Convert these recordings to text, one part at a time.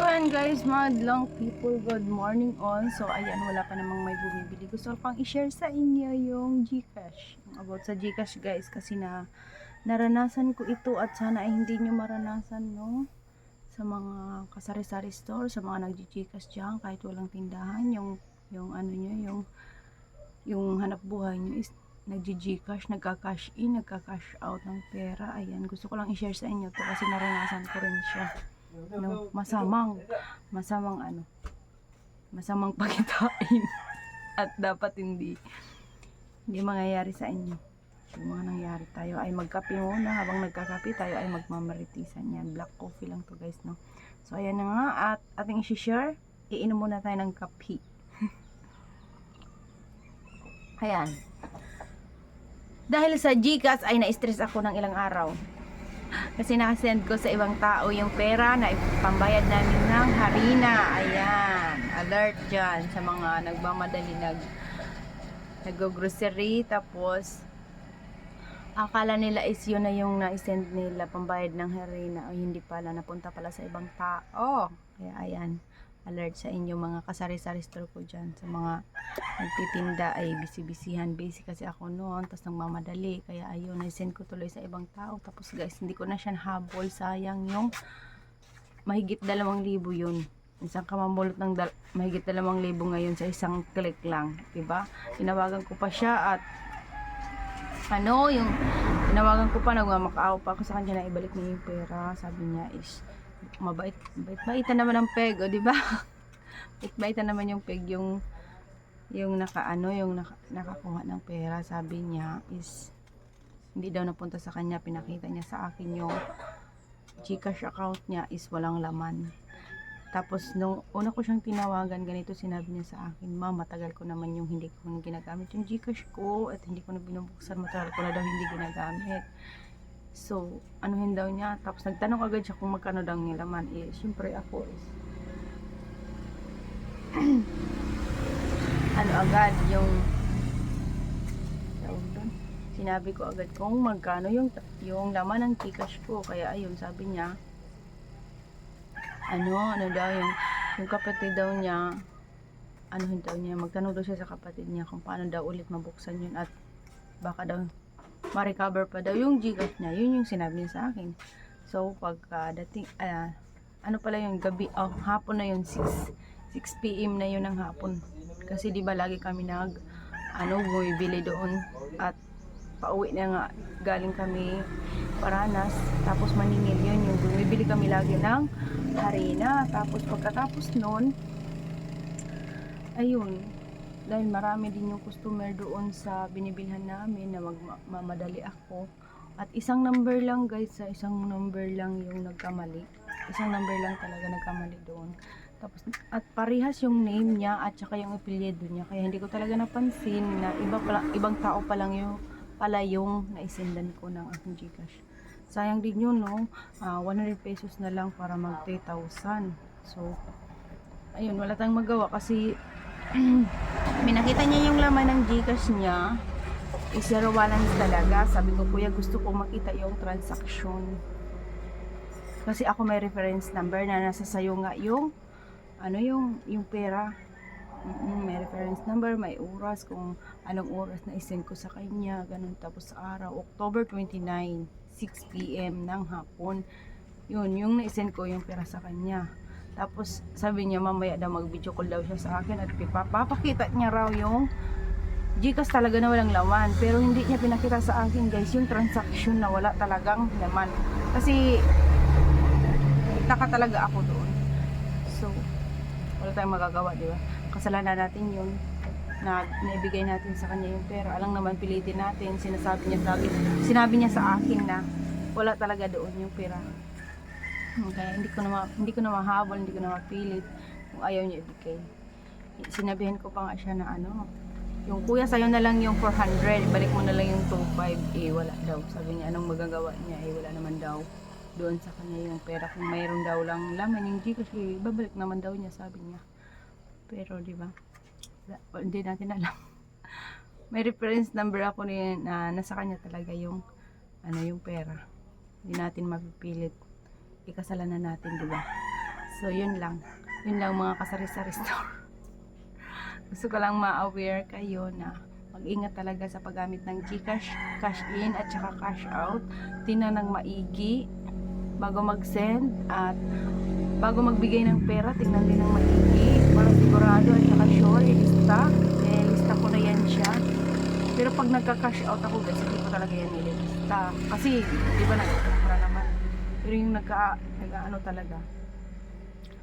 So ayan guys, madlang people, good morning all. So ayan, wala pa namang may bumibili. Gusto ko pang i-share sa inyo yung GCash. About sa GCash guys, kasi naranasan ko ito at sana ay hindi nyo maranasan, no? Sa mga kasari-sari store, sa mga nag-GCash dyan, kahit walang tindahan, yung ano nyo, yung hanap buhay nyo is nag-GCash, nagka-cash in, nagka-cash out ng pera. Ayan, gusto ko lang i-share sa inyo to kasi naranasan ko rin siya. No, masamang pakitain at dapat hindi mangyayari sa inyo. Yung mga nangyari, tayo ay magkape muna. Habang nagkakape tayo ay magmamaritisan. Yan, black coffee lang to guys, no? So ayan na nga, at ating i-share, iinom muna tayo ng kape. Ayan, dahil sa GCash ay na-stress ako ng ilang araw kasi nakasend ko sa ibang tao yung pera na pambayad namin ng harina. Ayan, alert dyan sa mga nagmamadali, nag-grocery, tapos akala nila is yun na yung na-send nila pambayad ng harina, o hindi pala, napunta pala sa ibang tao. Kaya ayan, alert sa inyo mga kasari-sari store ko dyan, sa mga nagtitinda ay busy-busyhan. Busy kasi ako noon, tapos nagmamadali, kaya ayun, na-send ko tuloy sa ibang tao. Tapos guys, hindi ko na siya nahabol, sayang yung mahigit 2,000 yun. Isang kamamulot ng mahigit 2,000 ngayon sa isang click lang, diba? Tinawagan ko pa siya at tinawagan ko pa, nagmamakaaw pa ako sa kanya na ibalik niya yung pera. Sabi niya is baitan naman ang peg, o diba? Baitan naman yung peg, yung nakakuha ng pera. Sabi niya is hindi daw napunta sa kanya, pinakita niya sa akin yung GCash account niya is walang laman. Tapos nung una ko siyang tinawagan, ganito sinabi niya sa akin, "Ma'am, matagal ko naman yung hindi ko ginagamit yung GCash ko at hindi ko na binubuksan, matagal ko na daw hindi ginagamit." So, anuhin daw niya. Tapos nagtanong agad siya kung magkano daw yung laman. Siyempre ako is agad yung sinabi ko agad kung magkano yung laman ng GCash ko. Kaya ayun, sabi niya ano daw yung kapatid daw niya, magtanong daw siya sa kapatid niya kung paano daw ulit mabuksan yun at baka daw ma-recover pa daw yung GCash niya. Yun yung sinabi niya sa akin. So pagdating pala yung gabi, hapon na yun, 6 PM na yun ng hapon. Kasi di ba lagi kami bumibili doon at pauwi na nga, galing kami Paranas, tapos maningil yun, yung bumibili kami lagi ng harina. Tapos pagkatapos nun, ayun, dahil marami din yung customer doon sa binibilhan namin na mamadali ako, at isang number lang guys, isang number lang yung nagkamali, isang number lang talaga nagkamali doon. Tapos at parehas yung name niya at saka yung apelyido niya, kaya hindi ko talaga napansin na ibang tao pa lang yung naisendan ko ng aking GCash. Sayang din yun, no? 100 pesos na lang para mag 3,000. So ayun, wala tayong magawa kasi minakita niya yung laman ng GCash niya is zero balance talaga. Sabi ko, kuya, gusto ko makita yung transaction kasi ako may reference number na nasa sayo nga yung pera. May reference number, may oras, kung anong oras na isend ko sa kanya, ganun. Tapos sa araw, October 29, 6 PM ng hapon, yun yung na-isend ko yung pera sa kanya. Tapos sabi niya mamaya daw mag-video call daw siya sa akin at papakita niya raw yung GCash talaga na walang laman, pero hindi niya pinakita sa akin guys yung transaction na wala talagang laman. Kasi taka talaga ako doon. So wala tayong magagawa, di ba? Kasalanan natin yun na naibigay natin sa kanya yung pera. Alang naman pilitin natin, sinabi niya sa akin na wala talaga doon yung pera. Kaya hindi ko na mahabol, hindi ko na mapilit kung ayaw niya ibigay. Sinabihan ko pa nga siya na yung kuya, sayo na lang yung 400, balik mo na lang yung 2,500. Wala daw. Sabi niya, anong magagawa niya? Wala naman daw doon sa kanya yung pera. Kung mayroon daw lang laman yung GCash, babalik naman daw niya, sabi niya. Pero di ba, hindi natin alam. May reference number ako na nasa kanya talaga yung yung pera. Hindi natin mapipilit, ikasalanan natin, di ba? So, yun lang. Yun lang mga kasari-sari store. Gusto ko lang ma-aware kayo na mag-ingat talaga sa paggamit ng GCash, cash in at saka cash out. Tingnan ng maigi bago mag-send at bago magbigay ng pera, tingnan din ng maigi para sigurado at saka sure, ilista. Ilista ko na yan siya. Pero pag nagka-cash out ako guys, hindi ko talaga yan ilista. Kasi, di ba nagkakara naman. Pero yung nag-ano talaga.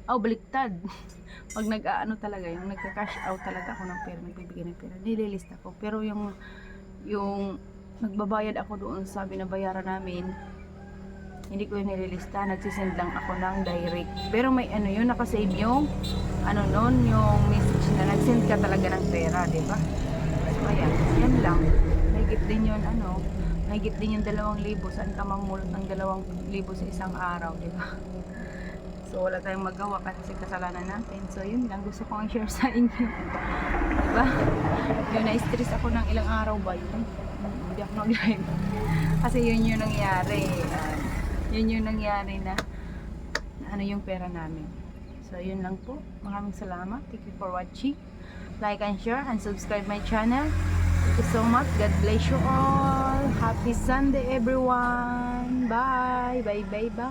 Baliktad. Pag nag-ano talaga, yung nagka-cash out talaga ako ng pera, nagbibigay ng pera, nililista ko. Pero yung nagbabayad ako doon sa binabayaran namin, hindi ko yung nililista, nagsisend lang ako ng direct. Pero may ano yun, nakasave yung yung message na nagsend ka talaga ng pera, di ba? So ayan, yan lang. Mahigit din yun, mahigit din yung 2,000. Saan ka mamulot ng 2,000 sa isang araw, di ba? So wala tayong magawa kasi kasalanan natin. So yun lang, gusto kong i-share sa inyo. Diba? Yung na-stress ako ng ilang araw ba yun? Hindi ako nag-live. Kasi yun yung nangyari. Yun yung nangyari na ano yung pera namin. So yun lang po. Maraming salamat. Thank you for watching. Like and share and subscribe my channel. Thank you so much. God bless you all. Happy Sunday everyone. Bye. Bye bye bye.